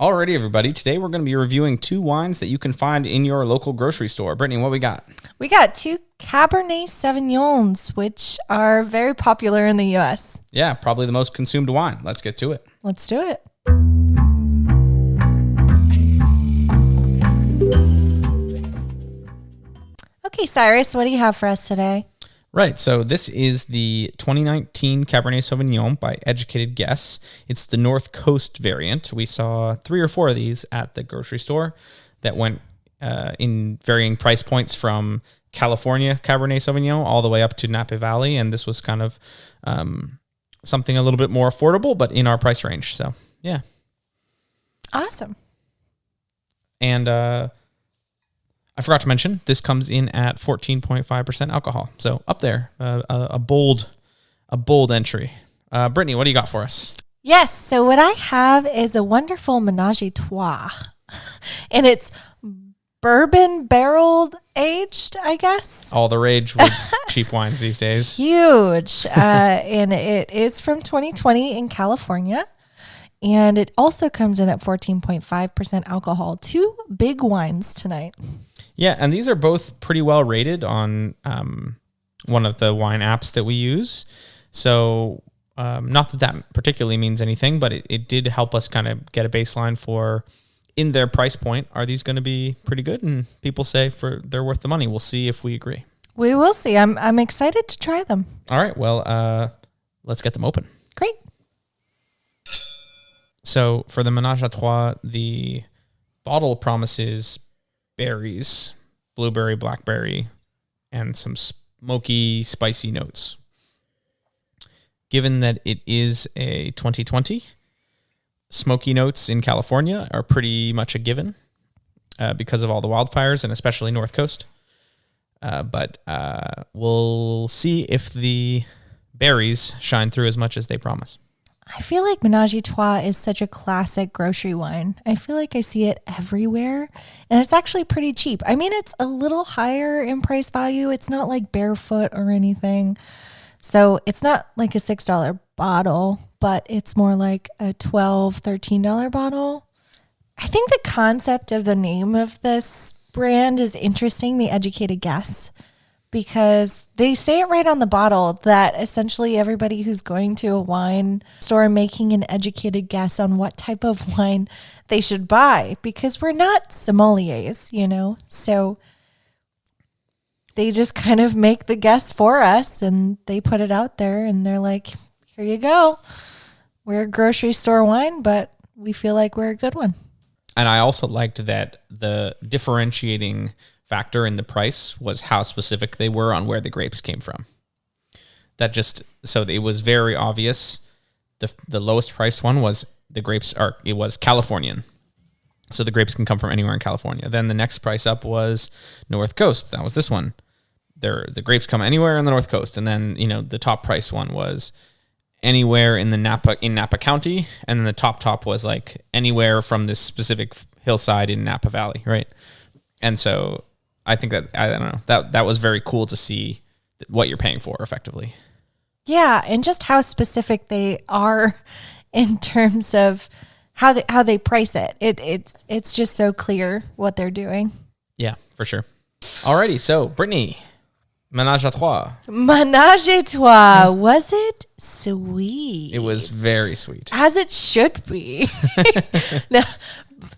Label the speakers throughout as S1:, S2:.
S1: Alrighty, everybody. Today we're going to be reviewing two wines that you can find in your local grocery store. Brittany, what we got?
S2: We got two Cabernet Sauvignons, which are very popular in the U.S.
S1: Yeah, probably the most consumed wine. Let's get to it.
S2: Let's do it. Okay, Cyrus, what do you have for us today?
S1: Right, so this is the 2019 Cabernet Sauvignon by Educated Guess. It's the North Coast variant. We saw 3 or 4 of these at the grocery store that went in varying price points from California Cabernet Sauvignon all the way up to Napa Valley, and this was kind of something a little bit more affordable, but in our price range. So, yeah.
S2: Awesome.
S1: And I forgot to mention, this comes in at 14.5% alcohol. So up there, a bold entry. Brittany, what do you got for us?
S2: Yes, so what I have is a wonderful menage a trois. And it's bourbon barreled aged, I guess.
S1: All the rage with cheap wines these days.
S2: Huge. And it is from 2020 in California. And it also comes in at 14.5% alcohol. Two big wines tonight.
S1: Yeah, and these are both pretty well rated on one of the wine apps that we use. So not that particularly means anything, but it did help us kind of get a baseline for, in their price point, are these going to be pretty good? And people say they're worth the money. We'll see if we agree.
S2: We will see. I'm excited to try them.
S1: All right, well, let's get them open.
S2: Great.
S1: So for the Menage a Trois, the bottle promises berries, blueberry, blackberry, and some smoky, spicy notes. Given that it is a 2020, smoky notes in California are pretty much a given because of all the wildfires and especially North Coast. But we'll see if the berries shine through as much as they promise.
S2: I feel like Menage a Trois is such a classic grocery wine. I feel like I see it everywhere, and it's actually pretty cheap. I mean, it's a little higher in price value. It's not like Barefoot or anything. So it's not like a $6 bottle, but it's more like a $12, $13 bottle. I think the concept of the name of this brand is interesting, the Educated Guess, because they say it right on the bottle that essentially everybody who's going to a wine store making an educated guess on what type of wine they should buy, because we're not sommeliers, so they just kind of make the guess for us and they put it out there and they're like, here you go. We're a grocery store wine, but we feel like we're a good one.
S1: And I also liked that the differentiating factor in the price was how specific they were on where the grapes came from. So it was very obvious. The lowest priced one was it was Californian. So the grapes can come from anywhere in California. Then the next price up was North Coast. That was this one. The grapes come anywhere in the North Coast. And then, the top price one was anywhere in Napa County. And then the top was like anywhere from this specific hillside in Napa Valley, right? And so I think that was very cool to see what you're paying for effectively.
S2: Yeah, and just how specific they are in terms of how they price it. It's just so clear what they're doing.
S1: Yeah, for sure. Alrighty, so Brittany, Menage a Trois.
S2: Menage a Trois, was it sweet?
S1: It was very sweet.
S2: As it should be. No,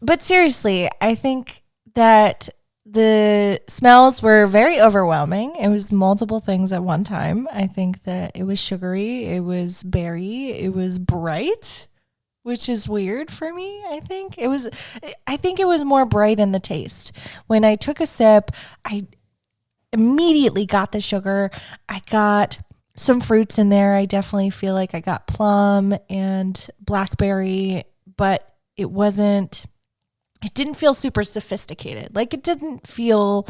S2: but seriously, I think that the smells were very overwhelming. It was multiple things at one time. I think that it was sugary, it was berry, it was bright, which is weird for me. I think it was more bright in the taste. When I took a sip, I immediately got the sugar. I got some fruits in there. I definitely feel like I got plum and blackberry, but it didn't feel super sophisticated. Like, it didn't feel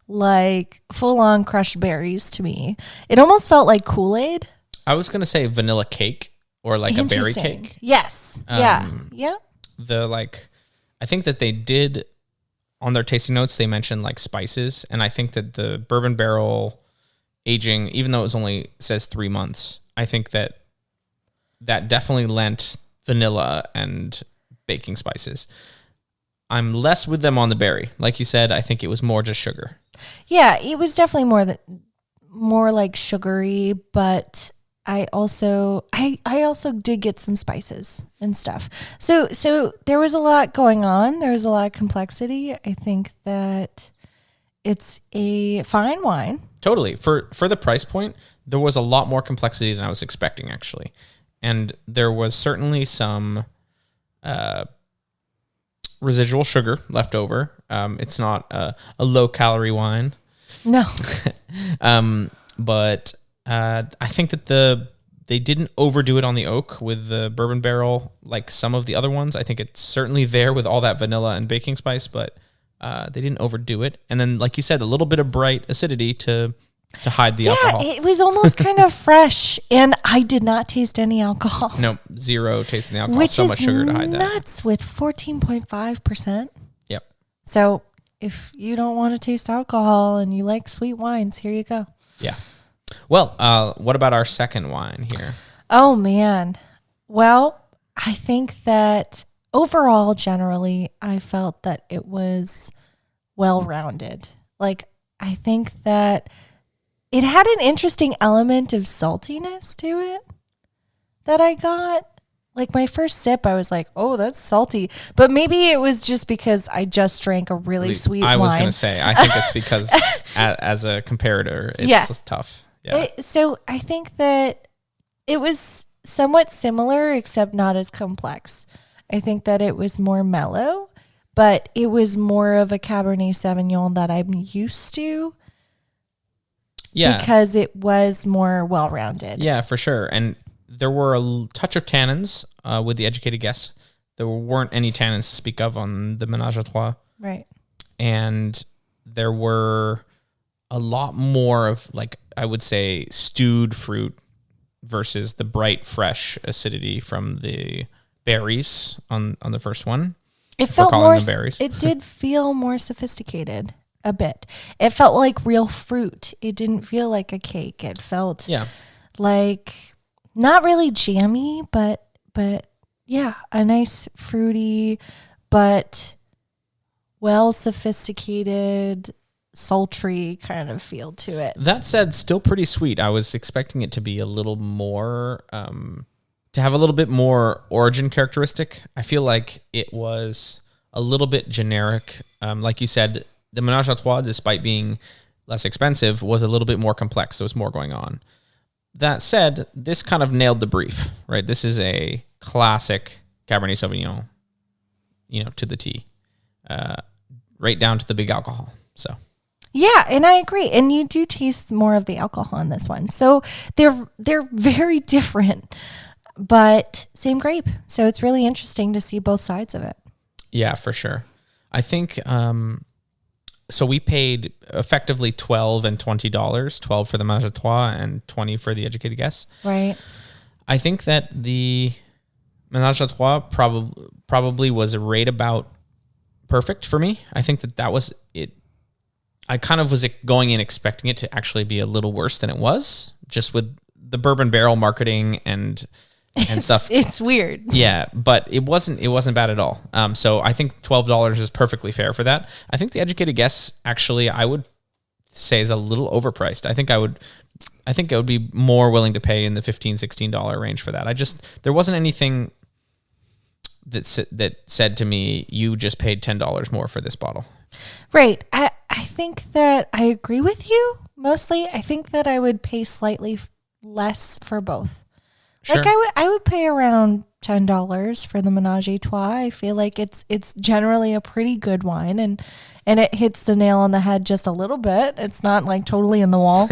S2: like full-on crushed berries to me. It almost felt like Kool-Aid.
S1: I was going to say vanilla cake or like a berry cake.
S2: Yes. Yeah.
S1: I think that they did, on their tasting notes, they mentioned like spices. And I think that the bourbon barrel aging, even though it says 3 months, I think that definitely lent vanilla and baking spices. I'm less with them on the berry. Like you said, I think it was more just sugar.
S2: Yeah, it was definitely more like sugary, but I also did get some spices and stuff. So there was a lot going on. There was a lot of complexity. I think that it's a fine wine.
S1: Totally. For the price point, there was a lot more complexity than I was expecting, actually. And there was certainly some residual sugar left over. It's not a low-calorie wine.
S2: No.
S1: But I think that they didn't overdo it on the oak with the bourbon barrel like some of the other ones. I think it's certainly there with all that vanilla and baking spice, but they didn't overdo it. And then, like you said, a little bit of bright acidity to hide the alcohol.
S2: Yeah, it was almost kind of fresh, and I did not taste any alcohol.
S1: No, zero taste in the alcohol.
S2: Which
S1: so
S2: is
S1: much sugar to hide that.
S2: nuts with 14.5%.
S1: Yep.
S2: So if you don't want to taste alcohol and you like sweet wines, here you go.
S1: Yeah. Well, what about our second wine here?
S2: Oh, man. Well, I think that overall, generally, I felt that it was well-rounded. Like, I think that it had an interesting element of saltiness to it that I got. Like, my first sip, I was like, oh, that's salty. But maybe it was just because I just drank a really sweet wine.
S1: I was going to say, I think it's because as a comparator, it's tough. Yeah.
S2: So I think that it was somewhat similar, except not as complex. I think that it was more mellow, but it was more of a Cabernet Sauvignon that I'm used to.
S1: Yeah.
S2: Because it was more well-rounded.
S1: Yeah, for sure. And there were a touch of tannins with the educated guess. There weren't any tannins to speak of on the Ménage à Trois.
S2: Right.
S1: And there were a lot more of, like, I would say, stewed fruit versus the bright, fresh acidity from the berries on the first one.
S2: It felt more,
S1: berries.
S2: It did feel more sophisticated a bit. It felt like real fruit. It didn't feel like a cake. It felt like not really jammy, but yeah, a nice fruity, but well sophisticated, sultry kind of feel to it.
S1: That said, still pretty sweet. I was expecting it to be a little more, to have a little bit more origin characteristic. I feel like it was a little bit generic. Like you said, the Ménage à Trois, despite being less expensive, was a little bit more complex. There was more going on. That said, this kind of nailed the brief, right? This is a classic Cabernet Sauvignon, to the T, right down to the big alcohol. So.
S2: Yeah, and I agree. And you do taste more of the alcohol in this one. So they're very different, but same grape. So it's really interesting to see both sides of it.
S1: Yeah, for sure. I think so we paid effectively $12 and $20, $12 for the Ménage à Trois and $20 for the educated guess.
S2: Right.
S1: I think that the Ménage à Trois probably was right about perfect for me. I think that was it. I kind of was going in expecting it to actually be a little worse than it was, just with the bourbon barrel marketing and stuff.
S2: It's weird.
S1: Yeah, but it wasn't bad at all. So I think $12 is perfectly fair for that. I think the educated guess, actually, I would say is a little overpriced. I think I would be more willing to pay in the $15, $16 range for that. There wasn't anything that said to me, you just paid $10 more for this bottle.
S2: Right. I think that I agree with you mostly. I think that I would pay slightly less for both. Sure. Like I would pay around $10 for the Ménage à Trois. I feel like it's generally a pretty good wine, and it hits the nail on the head just a little bit. It's not like totally in the wall,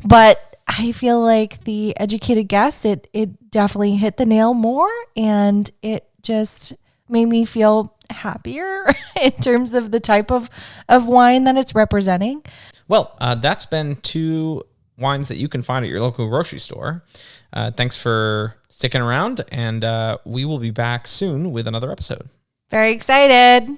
S2: but I feel like the educated guess, it definitely hit the nail more, and it just made me feel happier in terms of the type of wine that it's representing.
S1: Well, that's been two wines that you can find at your local grocery store. Thanks for sticking around, and we will be back soon with another episode.
S2: Very excited.